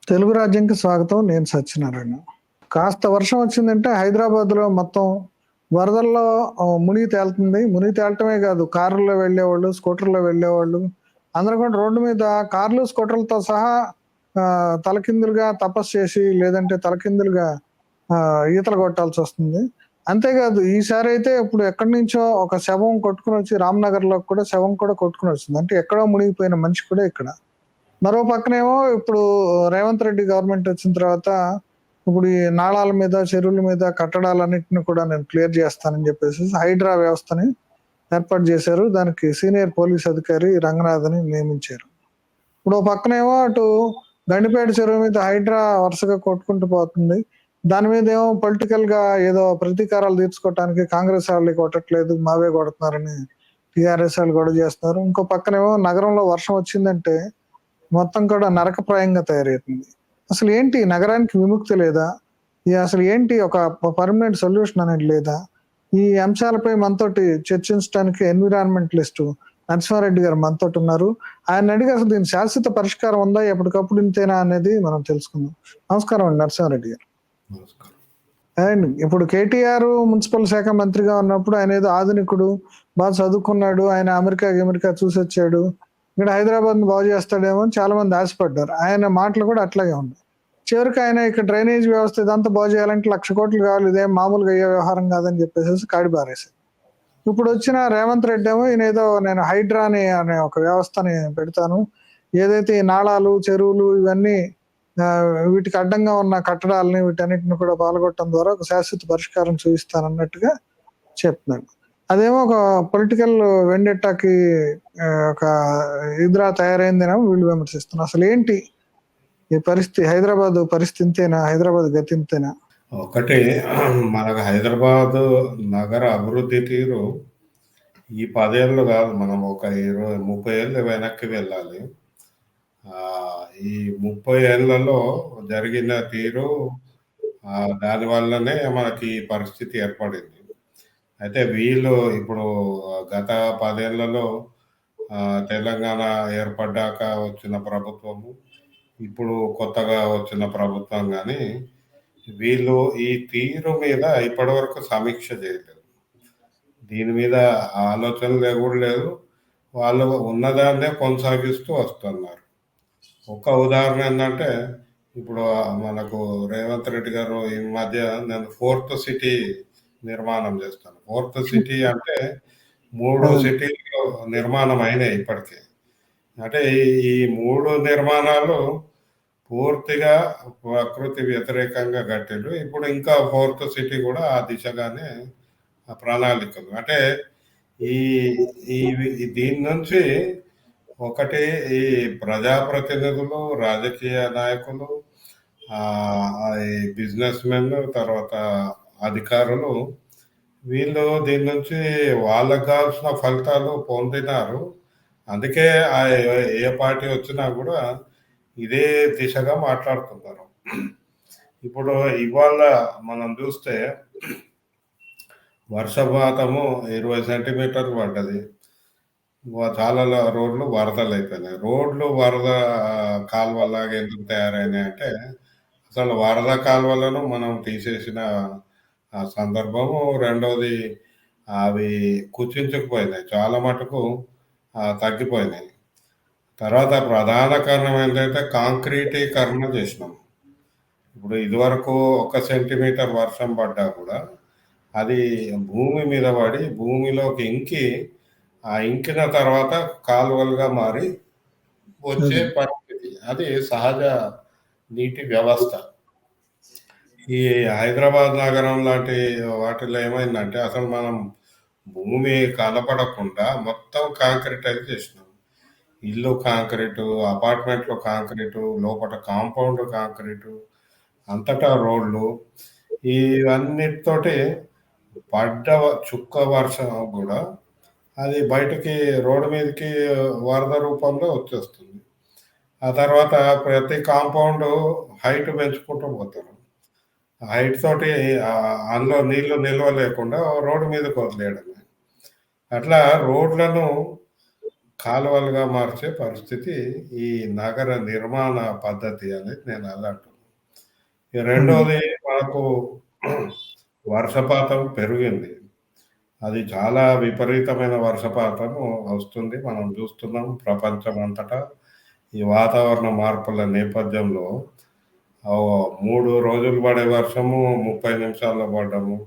తెలుగు రాజ్యంకి స్వాగతం. నేను సత్యనారాయణ. కాస్త వర్షం వచ్చిందంటే హైదరాబాద్‌లో మొత్తం వరదల్లో మునిగి తేలుతుంది. మునిగి తేలటమే కాదు, కారుల్లో వెళ్ళేవాళ్ళు, స్కూటర్‌లో వెళ్ళేవాళ్ళు అందరూ కూడా రోడ్డు మీద కార్లు, స్కూటర్లతో సహా తలకిందులుగా తపస్సు చేసి, లేదంటే తలకిందులుగా ఈతలు కొట్టాల్సొస్తుంది. అంతేకాదు, ఈసారైతే ఇప్పుడు ఎక్కడి నుంచో ఒక శవం కొట్టుకొనొచ్చి రామ్‌నగర్‌లో కూడా శవం కూడా కొట్టుకొనొచ్చింది. అంటే ఎక్కడో మునిగిపోయిన మనిషి కూడా ఇక్కడ. మరో పక్కనేమో ఇప్పుడు రేవంత్ రెడ్డి గవర్నమెంట్ వచ్చిన తర్వాత ఇప్పుడు ఈ నాళాల మీద, చెరువుల మీద కట్టడాలన్నిటిని కూడా నేను క్లియర్ చేస్తానని చెప్పేసి హైడ్రా వ్యవస్థని ఏర్పాటు చేశారు. దానికి సీనియర్ పోలీస్ అధికారి రంగనాథ్‌ని నియమించారు. ఇప్పుడు ఓ పక్కనేమో అటు గండిపేట చెరువు మీద హైడ్రా వరుసగా కొట్టుకుంటూ పోతుంది. దాని మీదేమో పొలిటికల్‌గా ఏదో ప్రతీకారాలు తీర్చుకోవటానికి కాంగ్రెస్ వాళ్ళయి కొట్టట్లేదు, మావే కొడుతున్నారని టీఆర్ఎస్ వాళ్ళు గొడవ చేస్తున్నారు. ఇంకో పక్కనేమో నగరంలో వర్షం వచ్చిందంటే మొత్తం కూడా నరకప్రాయంగా తయారవుతుంది. అసలు ఏంటి, నగరానికి విముక్తి లేదా? అసలు ఏంటి, ఒక పర్మనెంట్ సొల్యూషన్ అనేది లేదా? ఈ అంశాలపై మనతోటి చర్చించడానికి ఎన్విరాన్మెంటలిస్ట్ నరసింహారెడ్డి గారు మనతోటి ఉన్నారు. ఆయన అడిగి అసలు దీని శాశ్వత పరిష్కారం ఉందా, ఎప్పటికప్పుడు ఇంతేనా అనేది మనం తెలుసుకుందాం. నమస్కారం అండి నరసింహారెడ్డి గారు. అండ్ ఇప్పుడు కేటీఆర్ మున్సిపల్ శాఖ మంత్రిగా ఉన్నప్పుడు ఆయన ఏదో ఆధునికుడు, బాగా చదువుకున్నాడు, ఆయన అమెరికా చూసి వచ్చాడు, ఇక్కడ హైదరాబాద్ బాగు చేస్తాడేమో అని చాలా మంది ఆశపడ్డారు. ఆయన మాటలు కూడా అట్లాగే ఉన్నాయి. చివరికి ఆయన ఇక్కడ డ్రైనేజ్ వ్యవస్థ ఇదంతా బాగు చేయాలంటే 1,00,000 కోట్లు కావాలి, ఇదేం మామూలుగా అయ్యే వ్యవహారం కాదని చెప్పేసి కాడిపారేశారు. ఇప్పుడు వచ్చిన రేవంత్ రెడ్డి ఏమో ఈయన ఏదో నేను హైడ్రాని అనే ఒక వ్యవస్థని పెడతాను, ఏదైతే ఈ నాళాలు, చెరువులు ఇవన్నీ వీటికి అడ్డంగా ఉన్న కట్టడాలని వీటన్నిటిని కూడా పాల్గొట్టడం ద్వారా ఒక శాశ్వత పరిష్కారం చూపిస్తానన్నట్టుగా చెప్తున్నాడు. అదేమో ఒక పొలిటికల్ వెండెట్టాకి ఒక ఇదిరా తయారైందేమో వీళ్ళు విమర్శిస్తున్నారు. అసలు ఏంటి ఈ పరిస్థితి? హైదరాబాద్ పరిస్థితి ఇంతేనా? హైదరాబాద్ గతి ఇంతేనా? ఒకటి, మనకు హైదరాబాద్ నగర అభివృద్ధి తీరు ఈ 10 ఏళ్ళు కాదు, మనం ఒక 20-30 ఏళ్ళు వెనక్కి వెళ్ళాలి. ఈ 30 ఏళ్లలో జరిగిన తీరు దానివల్లనే మనకి ఈ పరిస్థితి ఏర్పడింది. అయితే వీళ్ళు ఇప్పుడు గత 10 ఏళ్లలో తెలంగాణ ఏర్పడ్డాక వచ్చిన ప్రభుత్వము, ఇప్పుడు కొత్తగా వచ్చిన ప్రభుత్వం కానీ వీళ్ళు ఈ తీరు మీద ఇప్పటివరకు సమీక్ష చేయలేదు. దీని మీద ఆలోచనలు కూడా లేదు. వాళ్ళు ఉన్నదాన్నే కొనసాగిస్తూ వస్తున్నారు. ఒక ఉదాహరణ ఏంటంటే, ఇప్పుడు మనకు రేవంత్ రెడ్డి గారు ఈ మధ్య నేను 4th సిటీ నిర్మాణం చేస్తాను. 4th సిటీ అంటే 3 సిటీలు నిర్మాణం అయినాయి ఇప్పటికే. అంటే ఈ 3 నిర్మాణాలు పూర్తిగా ప్రకృతి వ్యతిరేకంగా కట్టిండ్రు. ఇప్పుడు ఇంకా 4th సిటీ కూడా ఆ దిశగానే ప్రణాళికలు. అంటే ఈ దీని నుంచి ఒకటి, ఈ ప్రజాప్రతినిధులు, రాజకీయ నాయకులు, ఈ బిజినెస్ మెన్, తర్వాత అధికారులు, వీళ్ళు దీని నుంచి వాళ్ళకు కావాల్సిన ఫలితాలు పొందినారు. అందుకే ఏ పార్టీ వచ్చినా కూడా ఇదే దిశగా మాట్లాడుతున్నారు. ఇప్పుడు ఇవాళ మనం చూస్తే వర్షపాతము 20 సెంటీమీటర్లు పడ్డది. చాలా రోడ్లు వరదలు అయిపోయినాయి. రోడ్లు వరద కాలువలాగా ఎందుకు తయారైనాయి అంటే, అసలు వరద కాలువలను మనం తీసేసిన సందర్భము. రెండవది, అవి కుచించుకుపోయినాయి, చాలా మటుకు తగ్గిపోయినాయి. తర్వాత ప్రధాన కారణం ఏంటంటే కాంక్రీటీకరణ చేసినాం. ఇప్పుడు ఇదివరకు 1 సెంటీమీటర్ వర్షం పడ్డా కూడా అది భూమి మీద పడి భూమిలోకి ఇంకి, ఆ ఇంకిన తర్వాత కాలువలుగా మారి వచ్చే పరిస్థితి. అది సహజ నీటి వ్యవస్థ. ఈ హైదరాబాద్ నగరం లాంటి వాటిలో ఏమైందంటే, అసలు మనం భూమి కనపడకుండా మొత్తం కాంక్రీటైజ్ చేసినాం. ఇల్లు కాంక్రీటు, అపార్ట్మెంట్లో కాంక్రీటు, లోపల కాంపౌండ్ కాంక్రీటు, అంతటా రోడ్లు. ఇవన్నిటితోటి పడ్డ చుక్క వర్షం కూడా అది బయటకి రోడ్డు మీదకి వరద రూపంలో వచ్చేస్తుంది. ఆ తర్వాత ప్రతి కాంపౌండ్ హైట్ పెంచుకుంటూ పోతారు. హైట్ తోటి అందులో నీళ్లు నిల్వ లేకుండా రోడ్డు మీదకి వదిలేయడమే. అట్లా రోడ్లను కాలువలుగా మార్చే పరిస్థితి ఈ నగర నిర్మాణ పద్ధతి అనేది నేను అదే అంటున్నా. ఈ హ్మ్. రెండోది మనకు వర్షపాతం పెరిగింది. అది చాలా విపరీతమైన వర్షపాతము వస్తుంది. మనం చూస్తున్నాం ప్రపంచమంతటా. ఈ వాతావరణ మార్పుల నేపథ్యంలో 3 రోజులు పడే వర్షము 30 నిమిషాల్లో పడ్డము.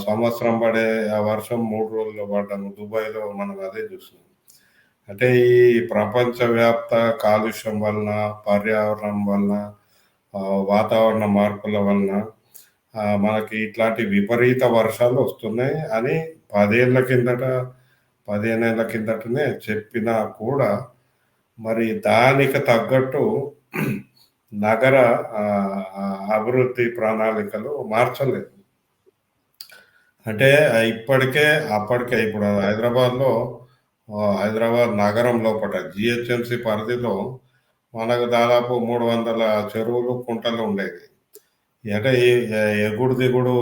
సంవత్సరం పడే ఆ వర్షం 3 రోజుల్లో పడ్డము. దుబాయ్‌లో మనం అదే చూస్తున్నాం. అంటే ఈ ప్రపంచవ్యాప్త కాలుష్యం వలన, పర్యావరణం వలన, వాతావరణ మార్పుల వలన మనకి ఇట్లాంటి విపరీత వర్షాలు వస్తున్నాయి అని 10 ఏళ్ల కిందట, 15 ఏళ్ల కిందటనే చెప్పినా కూడా మరి దానికి తగ్గట్టు నగర అభివృద్ధి ప్రణాళికలు మార్చలేదు. అంటే అప్పటికే ఇప్పుడు హైదరాబాద్‌లో హైదరాబాద్ నగరం లోపట జీహెచ్ఎంసీ పరిధిలో మనకు దాదాపు 300 చెరువులు, కుంటలు ఉండేవి. అంటే ఈ ఎగుడు దిగుడు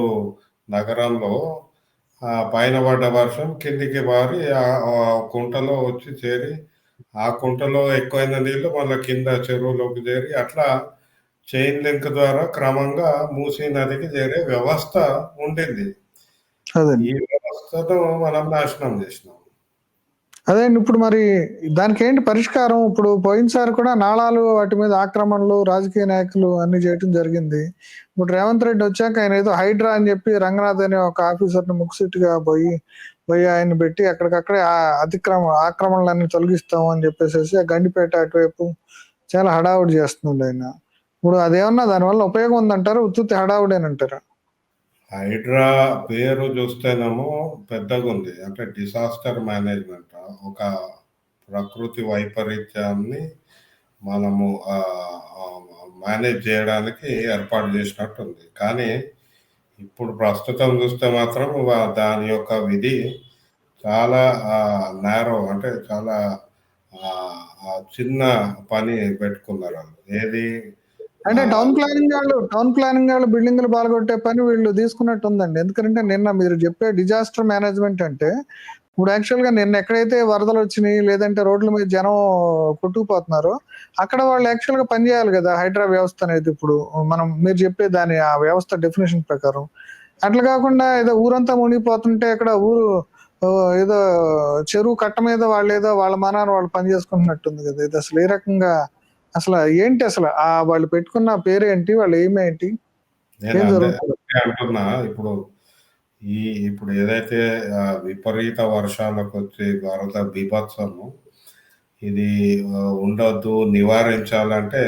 నగరంలో పైన పడ్డ వర్షం కిందికి బారి కుంటలో వచ్చి చేరి, ఆ కుంటలో ఎక్కువైన నీళ్లు మళ్ళా కింద చెరువులోకి చేరి అట్లా చైన్ లింక్ ద్వారా క్రమంగా మూసీ నదికి చేరే వ్యవస్థ ఉండింది. ఈ అదండి. వ్యవస్థను మనం నాశనం చేసినాం. అదేండి. ఇప్పుడు మరి దానికేంటి పరిష్కారం? ఇప్పుడు పోయినసారి కూడా నాళాలు వాటి మీద ఆక్రమణలు రాజకీయ నాయకులు అన్నీ చేయటం జరిగింది. ఇప్పుడు రేవంత్ రెడ్డి వచ్చాక ఆయన ఏదో హైడ్రా అని చెప్పి రంగనాథ్ అనే ఒక ఆఫీసర్‌ని ముక్కుసూటిగా పోయి ఆయన్ని పెట్టి అక్కడికక్కడే ఆక్రమణలన్నీ తొలగిస్తాం అని చెప్పేసేసి ఆ గండిపేట అటువైపు చాలా హడావుడి చేస్తున్నాడు ఆయన. ఇప్పుడు అదేమన్నా దానివల్ల ఉపయోగం ఉందంటారా? ఉత్తుత్తి హడావుడేనంటారా? హైడ్రా పేరు చూస్తేనేమో పెద్దగుంది. అంటే డిసాస్టర్ మేనేజ్‌మెంట్. ఒక ప్రకృతి వైపరీత్యాన్ని మనము మేనేజ్ చేయడానికి ఏర్పాటు చేసినట్టుంది. కానీ ఇప్పుడు ప్రస్తుతం చూస్తే మాత్రం దాని యొక్క విధి చాలా నేరో, అంటే చాలా చిన్న పని పెట్టుకున్నారాళ్ళు. ఏది అంటే ఆహ్, టౌన్ ప్లానింగ్ వాళ్ళు బిల్డింగులు పడగొట్టే పని వీళ్ళు తీసుకున్నట్టుందండి. ఎందుకంటే నిన్న మీరు చెప్పే డిజాస్టర్ మేనేజ్మెంట్ అంటే, ఇప్పుడు యాక్చువల్‌గా నిన్న ఎక్కడైతే వరదలొచ్చినియి, లేదంటే రోడ్ల మీద జనం కొట్టుకుపోతున్నారో, అక్కడ వాళ్ళు యాక్చువల్‌గా పని చేయాలి గదా! హైడ్రా వ్యవస్థ అనేది ఇప్పుడు మీరు చెప్పే ఆ వ్యవస్థ డెఫినిషన్ ప్రకారం. అట్లా కాకుండా ఏదో ఊరంతా మునిగిపోతుంటే ఇక్కడ ఏదో చెరువు కట్ట మీద వాళ్ళేదో వాళ్ళ మానాన వాళ్ళు పని చేసుకుంటున్నట్టుంది గదా! ఇదసలు ఏ రకంగా ఏంటి వాళ్ళు పెట్టుకున్న పేరేంటి? వాళ్ళ ఎయిమ్ ఏంటి? నేను ఏం అదే జరుగుతుంది? అదే అంటున్నా. ఇప్పుడు ఇప్పుడు ఏదైతే విపరీత వర్షాలకొచ్చి వరద బీభత్సము ఇది ఉండొద్దు, నివారించాలంటే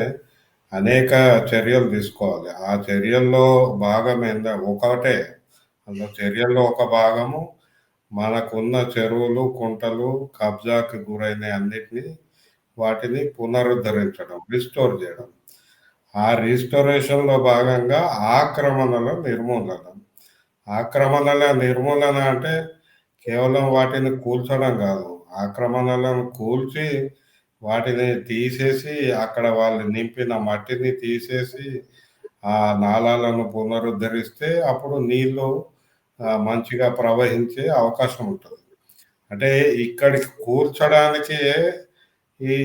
అనేక చర్యలు తీసుకోవాలి. ఆ చర్యల్లో భాగం ఒకటే. అందులో చర్యల్లో ఒక భాగము మనకున్న చెరువులు, కుంటలు కబ్జాకి గురైనయి అన్నిటిని వాటిని పునరుద్ధరించడం, రిస్టోర్ జేయడం. ఆ రిస్టోరేషన్‌లో భాగంగా ఆక్రమణల నిర్మూలన. ఆక్రమణల నిర్మూలన అంటే కేవలం వాటిని కూల్చడం గాదు. ఆక్రమణలను కూల్చి వాటిని తీసేసి అక్కడ వాళ్ళు నింపిన మట్టిని తీసేసి ఆ నాలాలను పునరుద్ధరిస్తే అప్పుడు నీళ్ళు మంచిగా ప్రవహించే అవకాశం ఉంటది. అంటే ఇక్కడికి కూర్చడానికే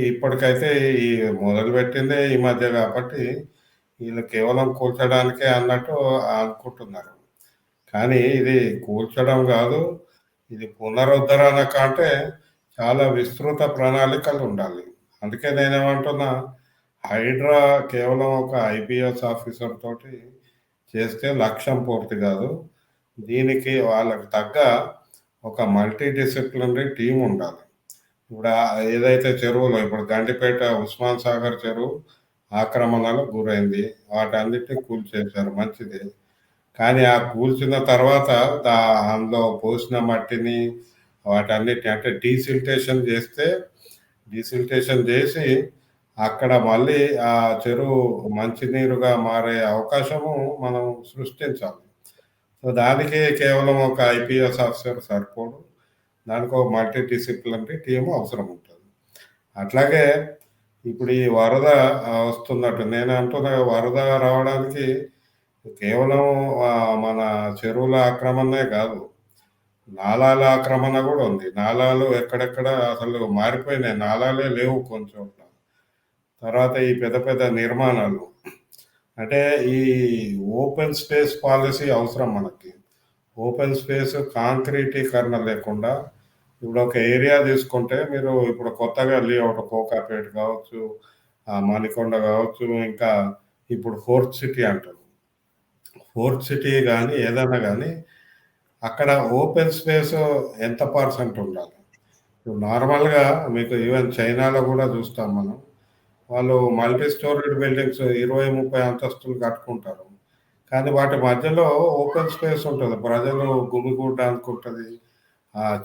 ఇప్పటికైతే ఈ మొదలుపెట్టిందే ఈ మధ్య కాబట్టి వీళ్ళు కేవలం కూల్చడానికే అన్నట్టు అనుకుంటున్నారు. కానీ ఇది కూల్చడం గాదు. ఇది పునరుద్ధరణ కంటే చాలా విస్తృత ప్రణాళికలుండాలి. అందుకే నేనేమంటున్నా, హైడ్రా కేవలం ఒక ఐపీఎస్ ఆఫీసర్ తోటి చేస్తే లక్ష్యం పూర్తి గాదు. దీనికి వాళ్ళకి తగ్గ ఒక మల్టీ డిసిప్లినరీ టీమ్ ఉండాలి. ఇప్పుడు ఏదైతే చెరువులో ఇప్పుడు గండిపేట ఉస్మాన్ సాగర్ చెరువు ఆక్రమణలకు గురైంది. వాటన్నిటిని కూల్చేశారు, మంచిదే. కానీ ఆ కూల్చిన తర్వాత దా అందులో పోసిన మట్టిని వాటన్నిటిని అంటే డీసిల్టేషన్ చేసి అక్కడ మళ్ళీ ఆ చెరువు మంచినీరుగా మారే అవకాశము మనం సృష్టించాలి. సో, దానికి కేవలం ఒక ఐపీఎస్ ఆఫీసర్ సరిపోడు. దానికి ఒక మల్టీ డిసిప్లినరీ టీమ్ అవసరం ఉంటది. అట్లాగే ఇప్పుడు ఈ వరద వస్తున్నట్టు నేను అంటున్నా, వరద రావడానికి కేవలం మన చెరువుల ఆక్రమణే కాదు. నాలాల ఆక్రమణ కూడా ఉంది. నాలాలు ఎక్కడెక్కడ అసలు మారిపోయినాయి. నాలాలే లేవు కొన్ని చోట్ల. తర్వాత ఈ పెద్ద పెద్ద నిర్మాణాలు. అంటే ఈ ఓపెన్ స్పేస్ పాలసీ అవసరం మనకి. ఓపెన్ స్పేస్ కాంక్రీటీకరణ లేకుండా ఇప్పుడు ఒక ఏరియా తీసుకుంటే మీరు ఇప్పుడు కొత్తగా లేఅవుట్ కోకాపేట కావచ్చు, మణికొండ కావచ్చు, ఇంకా ఇప్పుడు ఫోర్త్ సిటీ అంటారు. ఫోర్త్ సిటీ గానీ ఏదైనా గానీ అక్కడ ఓపెన్ స్పేస్ ఎంత పర్సెంట్ ఉండాలి? ఇప్పుడు నార్మల్‌గా మీకు ఈవెన్ చైనాలో గూడా జూస్తాం మనం. వాళ్ళు మల్టీ స్టోరీడ్ బిల్డింగ్స్ 20, 30 అంతస్తులు కట్టుకుంటారు. కానీ వాటి మధ్యలో ఓపెన్ స్పేస్ ఉంటది. ప్రజలు గుమిగూడడానికి ఉంటది.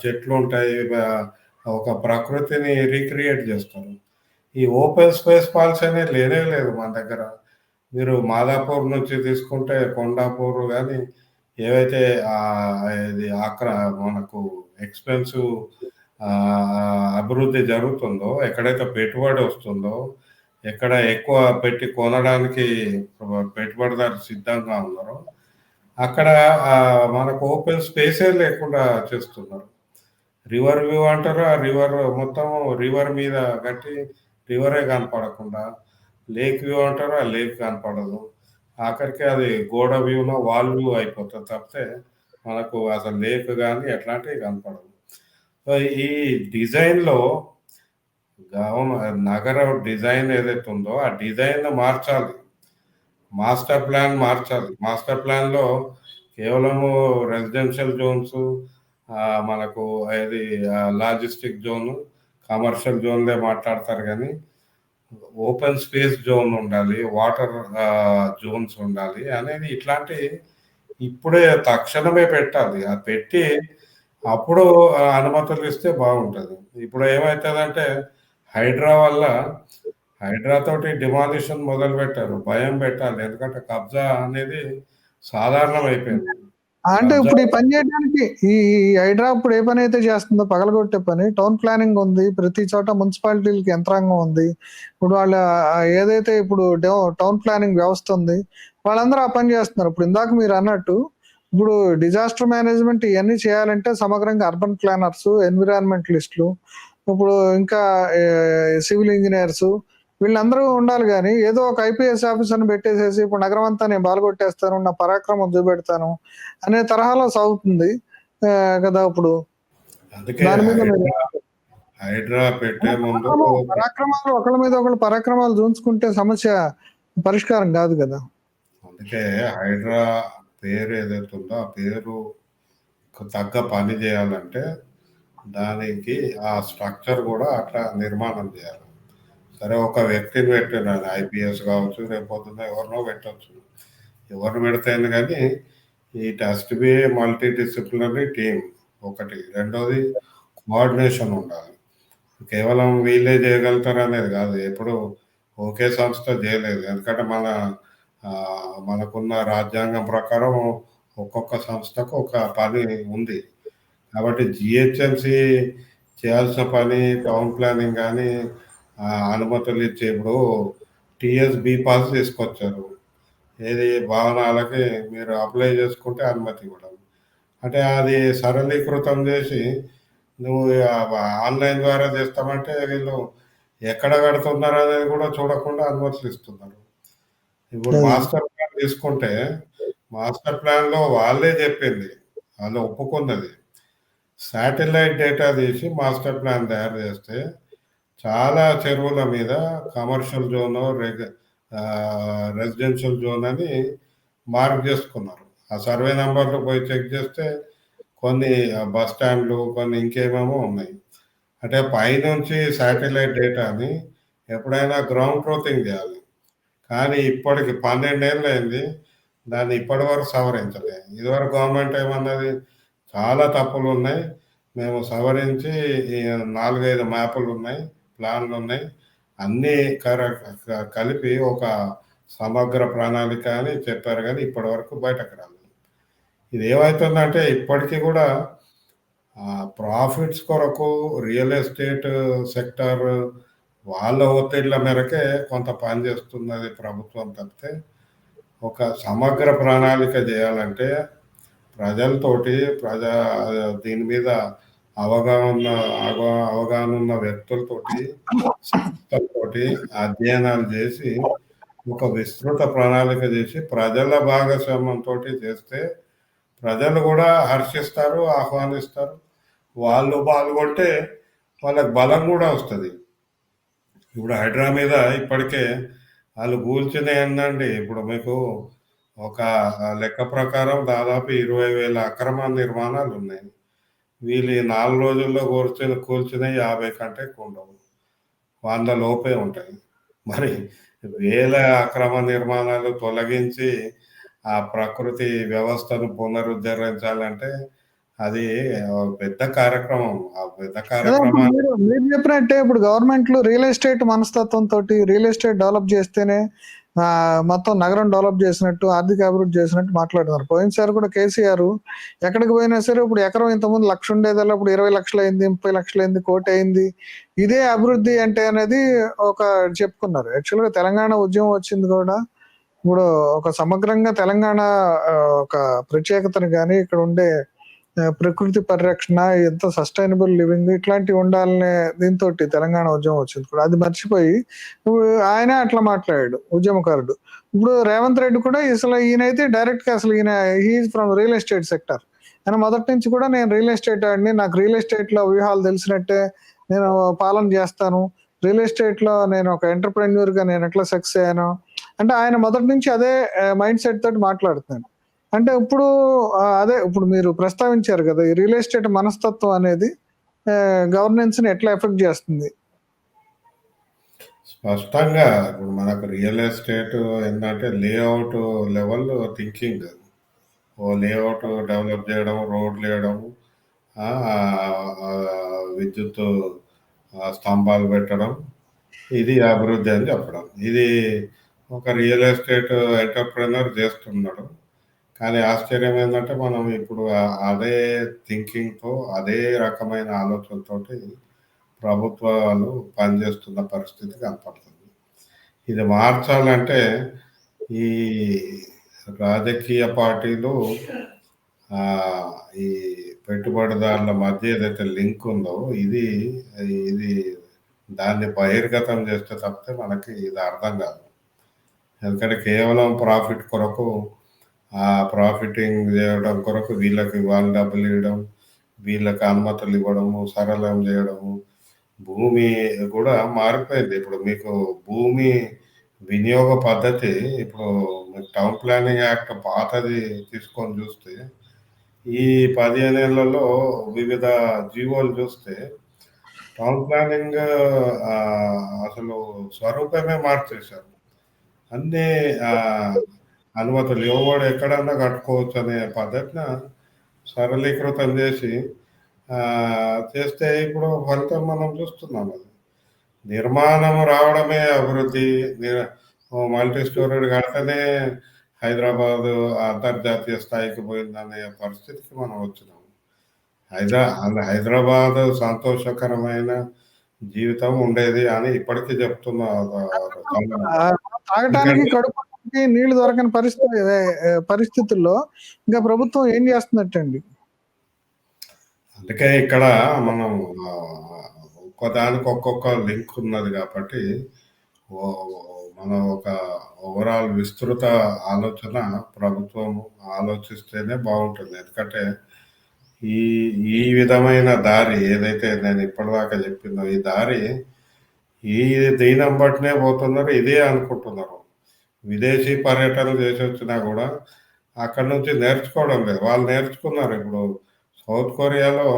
చెట్లుంటాయి. ఒక ప్రకృతిని రీక్రియేట్ జేస్తారు. ఈ ఓపెన్ స్పేస్ పాలసీ అనేది లేనే లేదు మన దగ్గర. మీరు మాదాపూర్ నుంచి తీసుకుంటే కొండాపూర్ గానీ, ఏవైతే ఇది మనకు ఎక్స్‌పెన్సివ్ అభివృద్ధి జరుగుతుందో, ఎక్కడైతే పెట్టుబడి వస్తుందో, ఎక్కడ ఎక్కువ పెట్టి కొనడానికి పెట్టుబడిదారులు సిద్ధంగా ఉన్నారో, అక్కడ మనకు ఓపెన్ స్పేసే లేకుండా చేస్తున్నారు. రివర్ వ్యూ అంటారు. ఆ రివర్ మొత్తం రివర్ మీద కట్టి రివరే కనపడకుండా, లేక్ వ్యూ అంటారు. ఆ లేక్ కనపడదు. ఆఖరికి అది గోడ వ్యూనో, వాల్ వ్యూ అయిపోతది తప్పితే, మనకు అసలు లేక్ గాని ఎట్లాంటివి కనపడవు. సో, ఈ డిజైన్‌లో నగర డిజైన్ ఏదైతే ఉందో, ఆ డిజైన్‌ని మార్చాలి. మాస్టర్ ప్లాన్ మార్చాలి. మాస్టర్ ప్లాన్‌లో కేవలము రెసిడెన్షియల్ జోన్స్, మనకు ఏది లాజిస్టిక్ జోను, కమర్షియల్ జోన్‌లే మాట్లాడతారు గానీ, ఓపెన్ స్పేస్ జోన్ ఉండాలి. వాటర్ జోన్స్ ఉండాలి అనేది ఇట్లాంటి ఇప్పుడే తక్షణమే పెట్టాలి. అది పెట్టి అప్పుడు అనుమతులు ఇస్తే బాగుంటది. ఇప్పుడు ఏమైతదంటే హైడ్రా వల్ల హైడ్రా తోటి డిమాలిషన్ మొదలుపెట్టారు. భయం పెట్టాలి. ఎందుకంటే కబ్జా అనేది సాధారణం అయిపోయింది. అంటే కబ్జా ఇప్పుడు ఈ పని చేయడానికి ఈ హైడ్రా ఇప్పుడు ఏ పని అయితే చేస్తుందో పగలగొట్టే పని, టౌన్ ప్లానింగ్ ఉంది. ప్రతి చోట మున్సిపాలిటీలకి యంత్రాంగం ఉంది. ఇప్పుడు వాళ్ళ ఏదైతే ఇప్పుడు టౌన్ ప్లానింగ్ వ్యవస్థ ఉంది, వాళ్ళందరూ ఆ పని చేస్తున్నారు. ఇప్పుడు ఇందాక మీరు అన్నట్టు ఇప్పుడు డిజాస్టర్ మేనేజ్మెంట్ ఇవన్నీ చేయాలంటే సమగ్రంగా అర్బన్ ప్లానర్స్, ఎన్విరాన్మెంటలిస్టులు, ఇప్పుడు ఇంకా సివిల్ ఇంజనీర్స్ వీళ్ళందరూ ఉండాలి గానీ, ఏదో ఒక ఐపీఎస్ ఆఫీసర్‌ని పెట్టేసేసి ఇప్పుడు నగరం అంతా నేను బాలగొట్టేస్తాను, నా పరాక్రమం చూపెడతాను అనే తరహాలో సాగుతుంది. కదా ఇప్పుడు. అందుకే దాని మీద మీరు హైడ్రా పెట్టే ముందు పరాక్రమాలు ఒకళ్ళ మీద ఒకళ్ళు పరాక్రమాలు చూయించుకుంటే సమస్య పరిష్కారం కాదు గదా! అందుకే హైడ్రా పేరు ఏదైతే ఉందో, ఆ పేరుకు తగ్గ పని చేయాలంటే, దానికి ఆ స్ట్రక్చర్ గూడా అట్లా నిర్మాణం చేయాలి. సరే ఒక వ్యక్తిని పెట్టినాను ఐపీఎస్ కావచ్చు, రేపొద్దున ఎవరినో పెట్టొచ్చు. ఎవరిని పెడితే ఏంది గానీ, it has to be multi disciplinary team ఒకటి. రెండోది కోఆర్డినేషన్ ఉండాలి. కేవలం వీళ్ళే చేయగలుగుతారనేది గాదు. ఎప్పుడు ఒకే సంస్థ జేయలేదు. ఎందుకంటే మనకున్న రాజ్యాంగం ప్రకారం ఒక్కొక్క సంస్థకు ఒక పని ఉంది. కాబట్టి జీహెచ్ఎంసీ చేయాల్సిన పని టౌన్ ప్లానింగ్ గానీ, అనుమతులిచ్చే ఇప్పుడు టీఎస్ బీ పాస్ తీసుకొచ్చారు. ఏది భవనాలకి మీరు అప్లై చేసుకుంటే అనుమతి ఇవ్వడం. అంటే అది సరళీకృతం జేసి నువ్వు ఆన్‌లైన్ ద్వారా చేస్తామంటే వీళ్ళు ఎక్కడ కడుతున్నారనేది కూడా చూడకుండా అనుమతులిస్తున్నారు. ఇప్పుడు అది. మాస్టర్ ప్లాన్ తీసుకుంటే, మాస్టర్ ప్లాన్‌లో వాళ్ళే చెప్పింది. వాళ్ళు ఒప్పుకున్నది. శాటిలైట్ డేటా తీసి మాస్టర్ ప్లాన్ తయారు చేస్తే, చాలా చెరువుల మీద కమర్షియల్ జోను, రెసిడెన్షియల్ జోన్ అని మార్క్ చేసుకున్నారు. ఆ సర్వే నంబర్‌లో పోయి చెక్ చేస్తే కొన్ని బస్ స్టాండ్‌లు, కొన్ని ఇంకేమేమో ఉన్నాయి. అంటే పైనుంచి శాటిలైట్ డేటాని ఎప్పుడైనా గ్రౌండ్ ట్రూతింగ్ చేయాలి. కానీ ఇప్పటికి 12 ఏళ్లయింది. దాన్ని ఇప్పటివరకు సవరించలే. ఇదివరకు గవర్నమెంట్ ఏమన్నది, చాలా తప్పులున్నాయి. మేము సవరించి ఈ 4, 5 మ్యాపులున్నాయి, ప్లాన్‌లున్నాయి. అన్నీ కలిపి ఒక సమగ్ర ప్రణాళిక అని చెప్పారు గానీ, ఇప్పటివరకు బయటకు రాలేదు. ఇదేమైతుందంటే ఇప్పటికి గూడా ప్రాఫిట్స్ కొరకు రియల్ ఎస్టేట్ సెక్టార్ వాళ్ళ ఒత్తిళ్ల మేరకే కొంత పని చేస్తున్నది ప్రభుత్వం తప్పితే, ఒక సమగ్ర ప్రణాళిక జేయాలంటే ప్రజలతోటి దీని మీద అవగాహన అవగాహన ఉన్న వ్యక్తులతోటి, సంస్థలతోటి అధ్యయనాలు చేసి, ఒక విస్తృత ప్రణాళిక చేసి, ప్రజల భాగస్వామ్యంతోటి చేస్తే ప్రజలు కూడా హర్షిస్తారు, ఆహ్వానిస్తారు. వాళ్ళు పాల్గొంటే వాళ్ళకి బలం కూడా వస్తది. ఇప్పుడు హైడ్రా మీద ఇప్పటికే వాళ్ళు కూల్చినయి ఏందండి, ఇప్పుడు మీకు ఒక లెక్క ప్రకారం దాదాపు 20,000 అక్రమ నిర్మాణాలున్నాయి. వీళ్ళు ఈ 4 రోజుల్లో కూల్చినయి 50 కంటే ఎక్కువుండవు. 100 లోపే ఉంటాయి. మరి వేల అక్రమ నిర్మాణాలు తొలగించి, ఆ ప్రకృతి వ్యవస్థను పునరుద్ధరించాలంటే అది పెద్ద కార్యక్రమం. ఆ పెద్ద అదే ఇప్పుడు కార్యక్రమాన్ని మీరు చెప్పినట్టే ఇప్పుడు గవర్నమెంట్లు రియల్ ఎస్టేట్ మనస్తత్వంతో రియల్ ఎస్టేట్ డెవలప్ చేస్తేనే మొత్తం నగరం డెవలప్ చేసినట్టు, ఆర్థిక అభివృద్ధి చేసినట్టు మాట్లాడుతున్నారు. పోయినసారి కూడా కేసీఆర్ ఎక్కడికి పోయినా సరే ఇప్పుడు ఎకరం ఇంతకుముందు 1,00,000 ఉండేదల్లా ఇప్పుడు 20,00,000 అయింది, 30,00,000 అయింది, 1,00,00,000 అయింది. ఇదే అభివృద్ధి అంటే అనేది ఒక చెప్పుకున్నారు. యాక్చువల్గా తెలంగాణ ఉద్యమం వచ్చింది కూడా ఇప్పుడు ఒక సమగ్రంగా తెలంగాణ ఒక ప్రత్యేకతను కానీ ఇక్కడ ఉండే ప్రకృతి పరిరక్షణ, ఎంత సస్టైనబుల్ లివింగ్ ఇట్లాంటివి ఉండాలనే దీంతో తెలంగాణ ఉద్యమం వచ్చింది. ఇప్పుడు అది మర్చిపోయి ఇప్పుడు ఆయన అట్లా మాట్లాడాడు ఉద్యమకారుడు. ఇప్పుడు రేవంత్ రెడ్డి కూడా అసలు ఈయనైతే డైరెక్ట్ గా అసలు ఈయన he is from real estate sector. ఆయన మొదటి నుంచి కూడా నేను రియల్ ఎస్టేట్ ఆడిని, నాకు రియల్ ఎస్టేట్ లో వ్యూహాలు తెలిసినట్టే నేను పాలన చేస్తాను, రియల్ ఎస్టేట్ లో నేను ఒక ఎంటర్ప్రెన్యూర్ గా నేను ఎట్లా సక్సెస్ అయ్యాను అంటే ఆయన మొదటి నుంచి అదే మైండ్ సెట్ తోటి మాట్లాడుతున్నాడు. అంటే ఇప్పుడు అదే ఇప్పుడు మీరు ప్రస్తావించారు కదా, ఈ రియల్ ఎస్టేట్ మనస్తత్వం అనేది గవర్నెన్స్ ని ఎట్లా ఎఫెక్ట్ చేస్తుంది. స్పష్టంగా ఇప్పుడు మనకు రియల్ ఎస్టేట్ ఏంటంటే లేఅవుట్ లెవెల్ థింకింగ్. ఓ లేఅవుట్ డెవలప్ చేయడం, రోడ్లు వేయడం, ఆ, ఆ, విద్యుత్ స్తంభాలు పెట్టడం, ఇది అభివృద్ధి అని చెప్పడం. ఇది ఒక రియల్ ఎస్టేట్ ఎంటర్ప్రెనర్ చేస్తున్నాడు. కానీ ఆశ్చర్యం ఏంటంటే మనం ఇప్పుడు అదే థింకింగ్తో, అదే రకమైన ఆలోచనతోటి ప్రభుత్వాలు పనిచేస్తున్న పరిస్థితి కనపడుతుంది. ఇది మార్చాలంటే ఈ రాజకీయ పార్టీలు ఆ, ఈ పెట్టుబడిదారుల మధ్య ఏదైతే లింక్ ఉందో ఇది ఇది దాన్ని బహిర్గతం చేస్తే తప్పితే మనకి ఇది అర్థం కాదు. ఎందుకంటే కేవలం ప్రాఫిట్ కొరకు, ఆ ప్రాఫిటింగ్ చేయడం కొరకు వీళ్ళకి వాళ్ళు డబ్బులు ఇవ్వడం, వీళ్ళకి అనుమతులు ఇవ్వడము, సరళం చేయడము. భూమి కూడా మారిపోయింది. ఇప్పుడు మీకు భూమి వినియోగ పద్ధతి, ఇప్పుడు టౌన్ ప్లానింగ్ యాక్ట్ పాతది తీసుకొని చూస్తే ఈ 15 ఏళ్లలో వివిధ జీవోలు చూస్తే టౌన్ ప్లానింగ్ అసలు స్వరూపమే మార్చేశారు. అన్నీ అనుమతులు ఎవడు ఎక్కడన్నా కట్టుకోవచ్చు అనే పద్ధతిన సరళీకృతం చేసి చేస్తే ఇప్పుడు ఫలితం మనం చూస్తున్నాం. అది నిర్మాణం రావడమే అభివృద్ధి. మల్టీ స్టోరీడ్ కడితేనే హైదరాబాదు అంతర్జాతీయ స్థాయికి పోయిందనే పరిస్థితికి మనం వచ్చినాము. హైదరాబాద్ సంతోషకరమైన జీవితం ఉండేది అని ఇప్పటికీ చెప్తున్నారు. తాగటానికి కడుపుకి నీళ్లు దొరకని పరిస్థితుల్లో ఇంకా ప్రభుత్వం ఏం చేస్తున్నట్టండి. అందుకే ఇక్కడ మనం ఒక్కదానికి ఒక్కొక్క లింక్ ఉన్నది కాబట్టి మనం ఒక ఓవరాల్ విస్తృత ఆలోచన ప్రభుత్వం ఆలోచిస్తేనే బాగుంటుంది. ఎందుకంటే ఈ ఈ విధమైన దారి ఏదైతే నేను ఇప్పటిదాకా చెప్పిందో ఈ దారి ఈ దీనం బట్టినే పోతున్నారు, ఇదే అనుకుంటున్నారు. విదేశీ పర్యటన చేసి వచ్చినా కూడా అక్కడ నుంచి నేర్చుకోవడం లేదు. వాళ్ళు నేర్చుకున్నారు. ఇప్పుడు సౌత్ కొరియాలో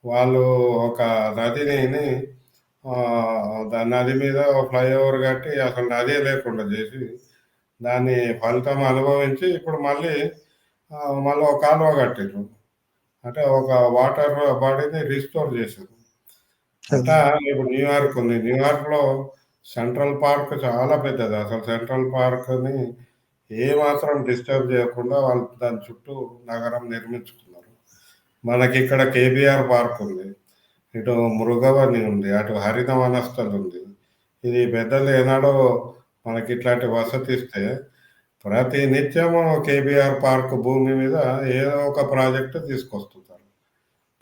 వాళ్ళు ఒక నదిని నది మీద ఫ్లైఓవర్ కట్టి అసలు నదే లేకుండా చేసి దాన్ని ఫలితం అనుభవించి ఇప్పుడు మళ్ళీ ఒక కాలువ కట్టారు. అంటే ఒక వాటర్ బాడీని రిస్టోర్ చేశారు. అట్లా ఇప్పుడు న్యూయార్క్ ఉంది. న్యూయార్క్లో సెంట్రల్ పార్క్ చాలా పెద్దది. అసలు సెంట్రల్ పార్క్ని ఏమాత్రం డిస్టర్బ్ చేయకుండా వాళ్ళు దాని చుట్టూ నగరం నిర్మించుకున్నారు. మనకి ఇక్కడ కేబీఆర్ పార్క్ ఉంది, ఇటు మృగవని ఉంది, అటు హరిత వనస్థలు ఉంది. ఇది పెద్దలు ఏనాడో మనకి ఇట్లాంటి వసతి ఇస్తే ప్రతి నిత్యము కేబీఆర్ పార్క్ భూమి మీద ఏదో ఒక ప్రాజెక్ట్ తీసుకొస్తుంటారు.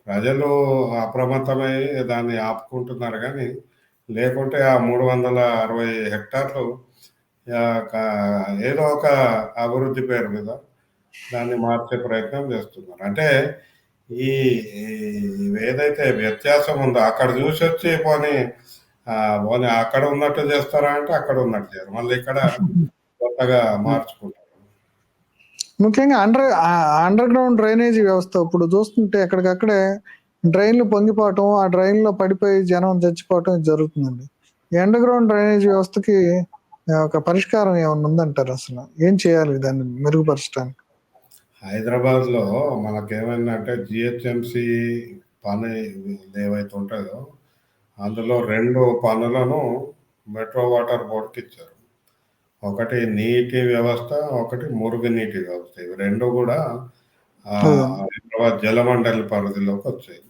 ప్రజలు అప్రమత్తమై దాన్ని ఆపుకుంటున్నారు గానీ, లేకుంటే ఆ 360 హెక్టార్లు ఏదో ఒక అభివృద్ధి పేరు మీద దాన్ని మార్చే ప్రయత్నం చేస్తున్నారు. అంటే ఈ ఈ ఏదైతే వ్యత్యాసం ఉందో అక్కడ చూసొచ్చి పోనీ అక్కడ ఉన్నట్టు చేస్తారా అంటే అక్కడ ఉన్నట్టు చేయరు. మళ్ళీ ఇక్కడ కొత్తగా మార్చుకుంటారు. ముఖ్యంగా అండర్ గ్రౌండ్ డ్రైనేజీ వ్యవస్థ ఇప్పుడు చూస్తుంటే ఎక్కడికక్కడే డ్రైన్లు పొంగిపోవటం, ఆ డ్రైన్లో పడిపోయి జనం చచ్చిపోవటం ఇది జరుగుతుందండి. ఈ అండర్ గ్రౌండ్ డ్రైనేజీ వ్యవస్థకి ఒక పరిష్కారం ఏమన్నా ఉందంటారు? అసలు ఏం చేయాలి దాన్ని మెరుగుపరచడానికి? హైదరాబాద్‌లో మనకేమైందంటే జీహెచ్ఎంసీ పని ఏవైతే ఉంటాయో, అందులో 2 పనులను మెట్రో వాటర్ బోర్డ్‌కిచ్చారు. ఒకటి నీటి వ్యవస్థ, ఒకటి మురుగునీటి వ్యవస్థ. ఇవి 2 గూడా హైదరాబాద్ జలమండలి పరిధిలోకొచ్చాయి.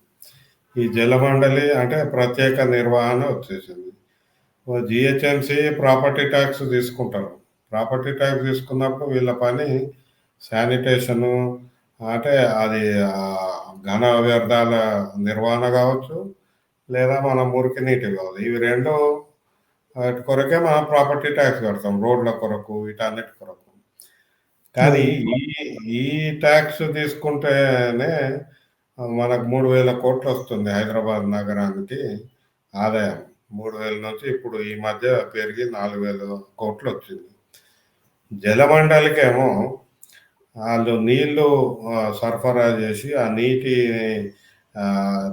ఈ జలమండలి అంటే ప్రత్యేక నిర్వహణ వచ్చేసింది. జీహెచ్ఎంసీ ప్రాపర్టీ ట్యాక్స్ తీసుకుంటారు. ప్రాపర్టీ ట్యాక్స్ తీసుకున్నప్పుడు వీళ్ళ పని శానిటేషను అంటే అది ఘన వ్యర్థాల నిర్వహణ గావచ్చు, లేదా మన మురికి నీటి కావాలి. ఇవి 2 వాటి కొరకే మనం ప్రాపర్టీ ట్యాక్స్ కడతాం. రోడ్ల కొరకు, వీటన్నిటి కొరకు. కానీ ఈ ఈ ట్యాక్స్ తీసుకుంటేనే మనకు 3,000 కోట్లొస్తుంది హైదరాబాద్ నగరానికి ఆదాయం. 3,000 నుంచి ఇప్పుడు ఈ మధ్య పెరిగి 4,000 కోట్లొచ్చింది. జలమండలికేమో ఆళ్ళు నీళ్లు సరఫరా చేసి, ఆ నీటి